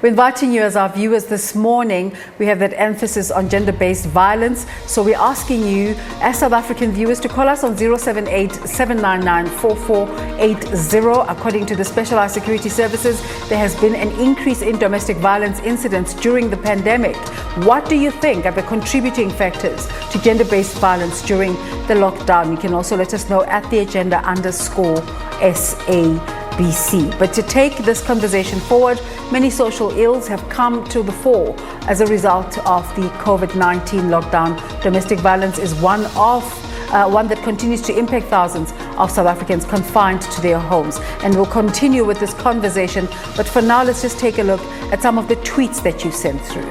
We're inviting you as our viewers this morning. We have that emphasis on gender-based violence. So we're asking you, as South African viewers, to call us on 078-799-4480. According to the Specialized Security Services, there has been an increase in domestic violence incidents during the pandemic. What do you think are the contributing factors to gender-based violence during the lockdown? You can also let us know at the agenda_SABC. But to take this conversation forward, many social ills have come to the fore as a result of the COVID-19 lockdown. Domestic violence is one that continues to impact thousands of South Africans confined to their homes. And we'll continue with this conversation. But for now, let's just take a look at some of the tweets that you sent through.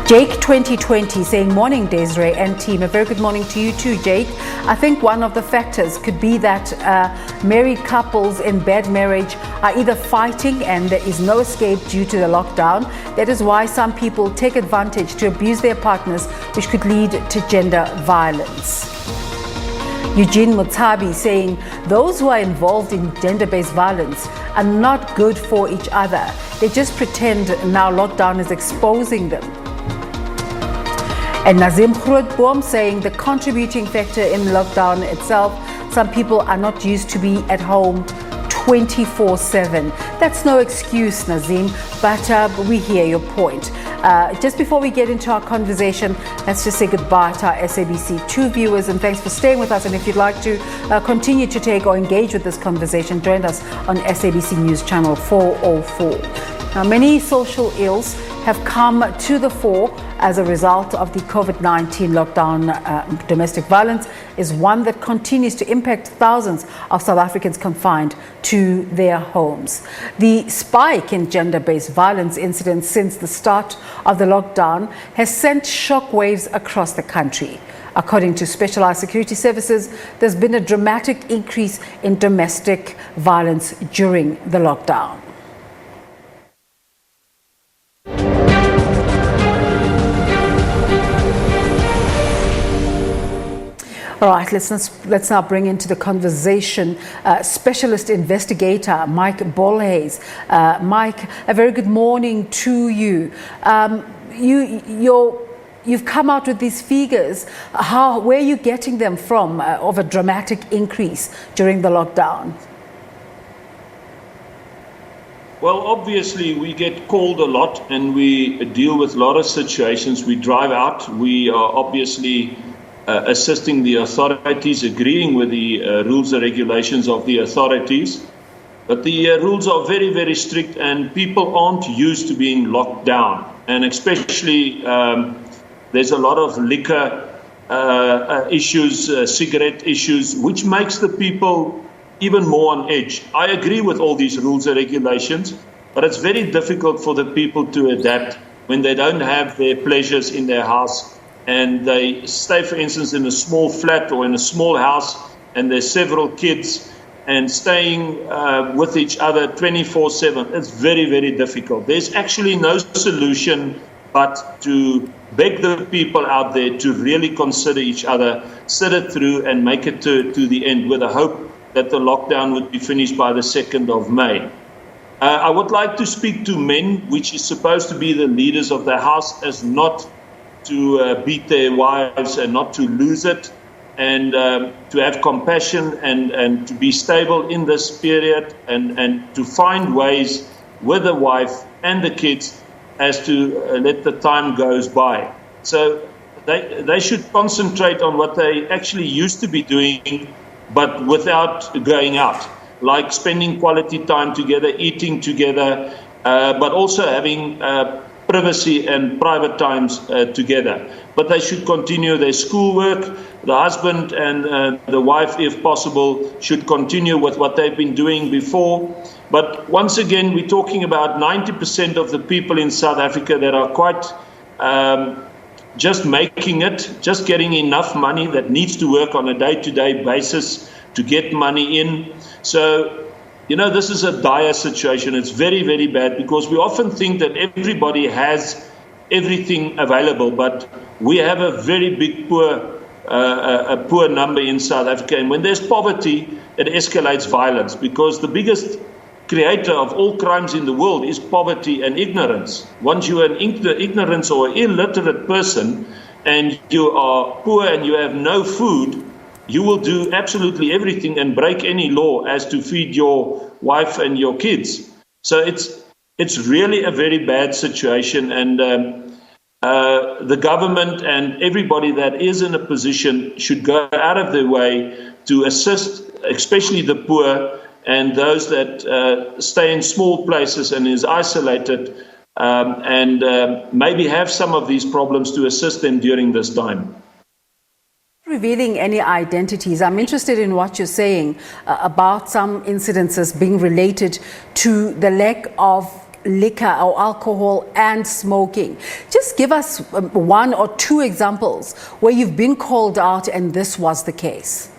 Jake 2020 saying, morning Desiree and team. A very good morning to you too, Jake. I think one of the factors could be that married couples in bad marriage are either fighting and there is no escape due to the lockdown. That is why some people take advantage to abuse their partners, which could lead to gender violence. Eugene Mutabi saying, those who are involved in gender-based violence are not good for each other. They just pretend now lockdown is exposing them. And Nazim Khurudboom saying the contributing factor in lockdown itself, some people are not used to be at home 24/7. That's no excuse, Nazim, but we hear your point. Just before we get into our conversation, let's just say goodbye to our SABC2 viewers, and thanks for staying with us. And if you'd like to continue to take or engage with this conversation, join us on SABC News Channel 404. Now, many social ills have come to the fore as a result of the COVID-19 lockdown. Domestic violence is one that continues to impact thousands of South Africans confined to their homes. The spike in gender-based violence incidents since the start of the lockdown has sent shockwaves across the country. According to Specialized Security Services, there's been a dramatic increase in domestic violence during the lockdown. All right, let's now bring into the conversation Specialist Investigator Mike Bolhuis. Mike, a very good morning to you. You've come out with these figures. Where are you getting them from of a dramatic increase during the lockdown? Well, obviously, we get called a lot and we deal with a lot of situations. We drive out. We are obviously assisting the authorities, agreeing with the rules and regulations of the authorities. But the rules are very, very strict and people aren't used to being locked down. And especially there's a lot of liquor issues, cigarette issues, which makes the people even more on edge. I agree with all these rules and regulations, but it's very difficult for the people to adapt when they don't have their pleasures in their house. And they stay, for instance, in a small flat or in a small house, and there's several kids, and staying with each other 24/7. It's very, very difficult. There's actually no solution but to beg the people out there to really consider each other, sit it through, and make it to the end with the hope that the lockdown would be finished by the 2nd of May. I would like to speak to men, which is supposed to be the leaders of the house, as not to beat their wives and not to lose it, and to have compassion and to be stable in this period, and to find ways with the wife and the kids as to let the time goes by. So they should concentrate on what they actually used to be doing, but without going out, like spending quality time together, eating together, but also having privacy and private times together. But they should continue their schoolwork. The husband and the wife, if possible, should continue with what they've been doing before. But once again, we're talking about 90% of the people in South Africa that are quite just making it, just getting enough money, that needs to work on a day-to-day basis to get money in. So, you know, this is a dire situation. It's very, very bad, because we often think that everybody has everything available, but we have a very big poor number in South Africa. And when there's poverty, it escalates violence, because the biggest creator of all crimes in the world is poverty and ignorance. Once you are an ignorant or illiterate person and you are poor and you have no food, you will do absolutely everything and break any law as to feed your wife and your kids. So it's really a very bad situation, and the government and everybody that is in a position should go out of their way to assist, especially the poor and those that stay in small places and is isolated, and maybe have some of these problems to assist them during this time. Revealing any identities, I'm interested in what you're saying about some incidences being related to the lack of liquor or alcohol and smoking. Just give us one or two examples where you've been called out and this was the case.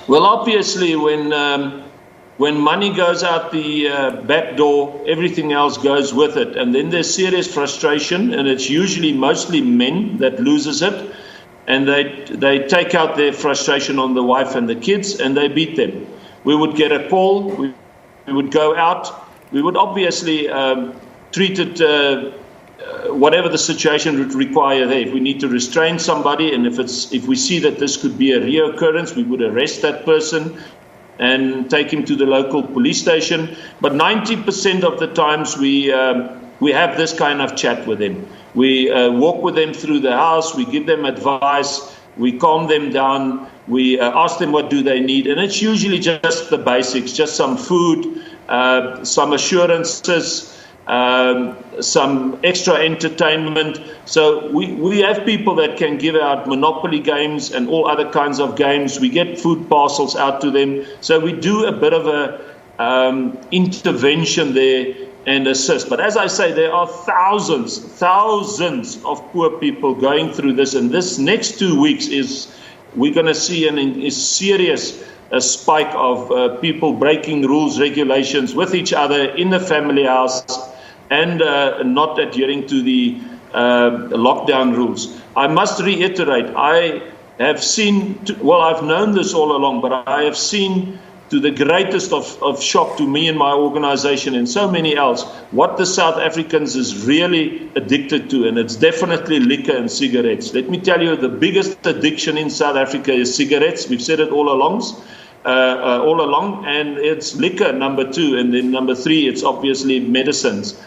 Well, obviously, when money goes out the back door, everything else goes with it. And then there's serious frustration, and it's usually mostly men that loses it. And they take out their frustration on the wife and the kids, and they beat them. We would get a call. We would go out. We would obviously treat it whatever the situation would require there. If we need to restrain somebody, and if we see that this could be a reoccurrence, we would arrest that person and take him to the local police station. But 90% of the times we have this kind of chat with them. We walk with them through the house, we give them advice, we calm them down, we ask them what do they need, and it's usually just the basics, just some food, some assurances, some extra entertainment. So we have people that can give out Monopoly games and all other kinds of games. We get food parcels out to them. So we do a bit of a intervention there and assist. But as I say, there are thousands of poor people going through this. And this next 2 weeks we're going to see a serious spike of people breaking rules, regulations with each other in the family house and not adhering to the lockdown rules. I must reiterate, I have seen, I've known this all along, but I have seen, to the greatest of shock to me and my organization and so many else, what the South Africans is really addicted to, and it's definitely liquor and cigarettes. Let me tell you, the biggest addiction in South Africa is cigarettes. We've said it all along, and it's liquor, number 2, and then number 3, it's obviously medicines.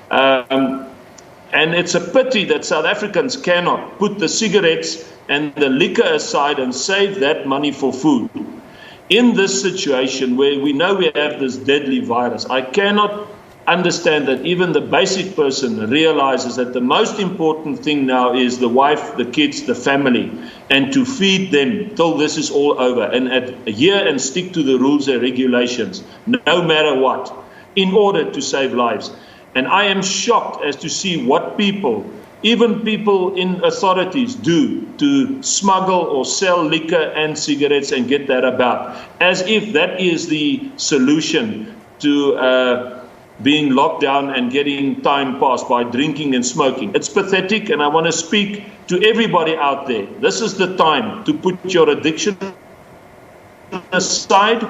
And it's a pity that South Africans cannot put the cigarettes and the liquor aside and save that money for food. In this situation where we know we have this deadly virus, I cannot understand that even the basic person realizes that the most important thing now is the wife, the kids, the family, and to feed them till this is all over and adhere and stick to the rules and regulations, no matter what, in order to save lives. And I am shocked as to see what people, even people in authorities, do to smuggle or sell liquor and cigarettes and get that about, as if that is the solution to being locked down and getting time passed by drinking and smoking. It's pathetic, and I want to speak to everybody out there. This is the time to put your addiction aside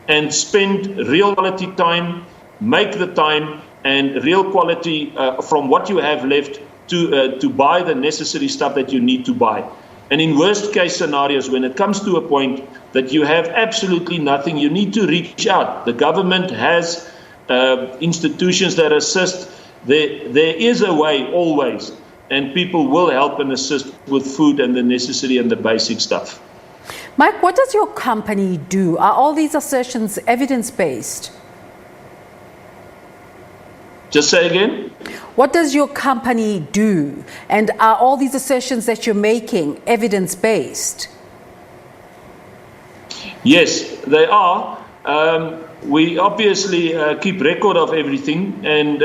and spend real quality time, make the time and real quality from what you have left to buy the necessary stuff that you need to buy. And in worst case scenarios, when it comes to a point that you have absolutely nothing, you need to reach out. The government has institutions that assist. There is a way always, and people will help and assist with food and the necessary and the basic stuff. Mike, what does your company do? Are all these assertions evidence-based? Just say again? What does your company do? And are all these assertions that you're making evidence-based? Yes, they are. We obviously keep record of everything, and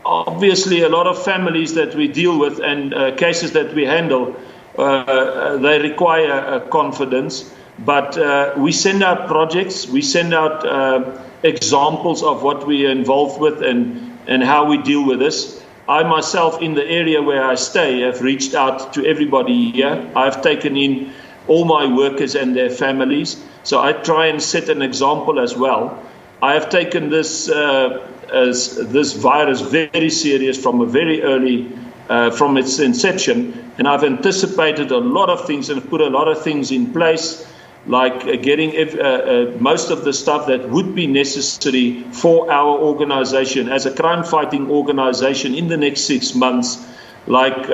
obviously a lot of families that we deal with and cases that we handle, they require confidence. But we send out projects, we send out examples of what we are involved with and how we deal with this. I myself, in the area where I stay, have reached out to everybody here. I've taken in all my workers and their families. So I try and set an example as well. I have taken this virus very serious from a very early, from its inception, and I've anticipated a lot of things and put a lot of things in place, like getting most of the stuff that would be necessary for our organization as a crime-fighting organization in the next 6 months, like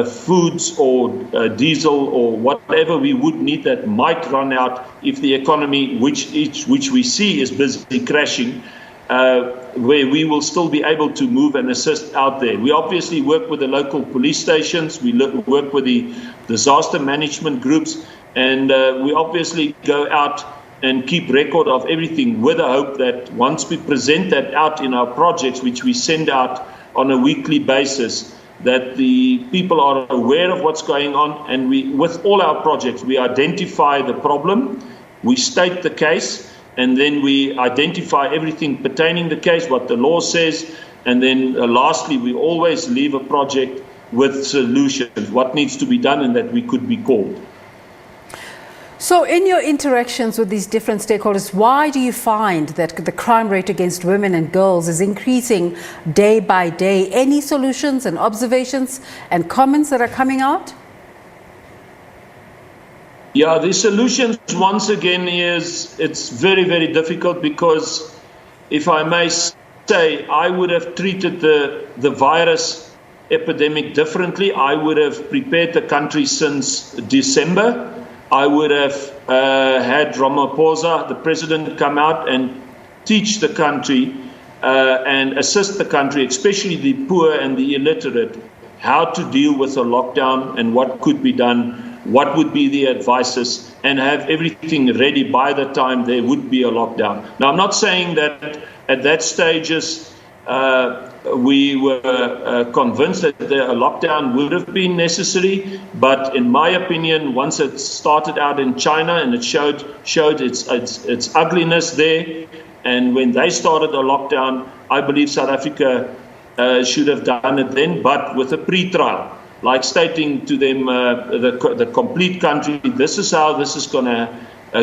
foods or diesel or whatever we would need that might run out if the economy, which we see is busy crashing, where we will still be able to move and assist out there. We obviously work with the local police stations, we work with the disaster management groups, and we obviously go out and keep record of everything with the hope that once we present that out in our projects, which we send out on a weekly basis, that the people are aware of what's going on, and with all our projects, we identify the problem, we state the case, and then we identify everything pertaining to the case, what the law says, and then lastly, we always leave a project with solutions, what needs to be done and that we could be called. So in your interactions with these different stakeholders, why do you find that the crime rate against women and girls is increasing day by day? Any solutions and observations and comments that are coming out? Yeah, the solutions, once again, it's very, very difficult because, if I may say, I would have treated the virus epidemic differently. I would have prepared the country since December. I would have had Ramaphosa, the president, come out and teach the country and assist the country, especially the poor and the illiterate, how to deal with a lockdown and what could be done, what would be the advices, and have everything ready by the time there would be a lockdown. Now, I'm not saying that at that stages we were convinced that a lockdown would have been necessary, but in my opinion, once it started out in China and it showed its ugliness there, and when they started a lockdown, I believe South Africa should have done it then, but with a pre-trial, like stating to them, the complete country, this is how this is going to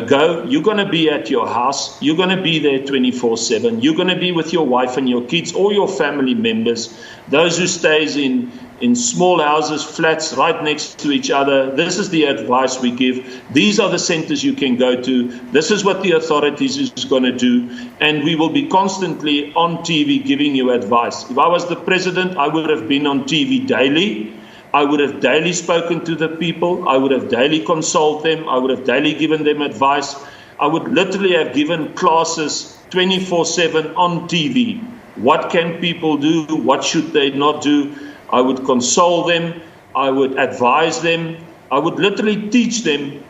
go. You're going to be at your house. You're going to be there 24/7. You're going to be with your wife and your kids or your family members. Those who stays in small houses, flats right next to each other. This is the advice we give. These are the centers you can go to. This is what the authorities is going to do. And we will be constantly on TV giving you advice. If I was the president, I would have been on TV daily. I would have daily spoken to the people. I would have daily consulted them. I would have daily given them advice. I would literally have given classes 24/7 on TV. What can people do? What should they not do? I would console them. I would advise them. I would literally teach them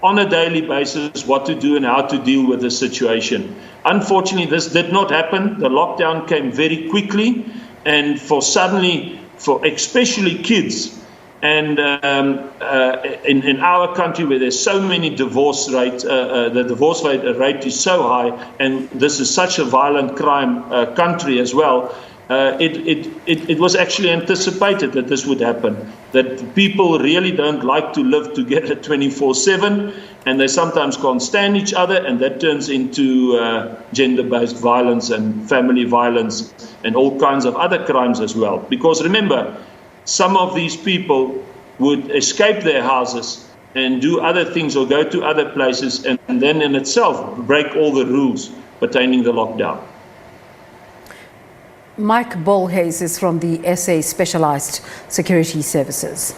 on a daily basis what to do and how to deal with the situation. Unfortunately, this did not happen. The lockdown came very quickly, and for especially kids, and in our country where there's so many divorce rates, the divorce rate is so high, and this is such a violent crime country as well. It was actually anticipated that this would happen, that people really don't like to live together 24/7, and they sometimes can't stand each other, and that turns into gender-based violence and family violence and all kinds of other crimes as well. Because remember, some of these people would escape their houses and do other things or go to other places, and then in itself break all the rules pertaining to the lockdown. Mike Bolhuis is from the SA Specialized Security Services.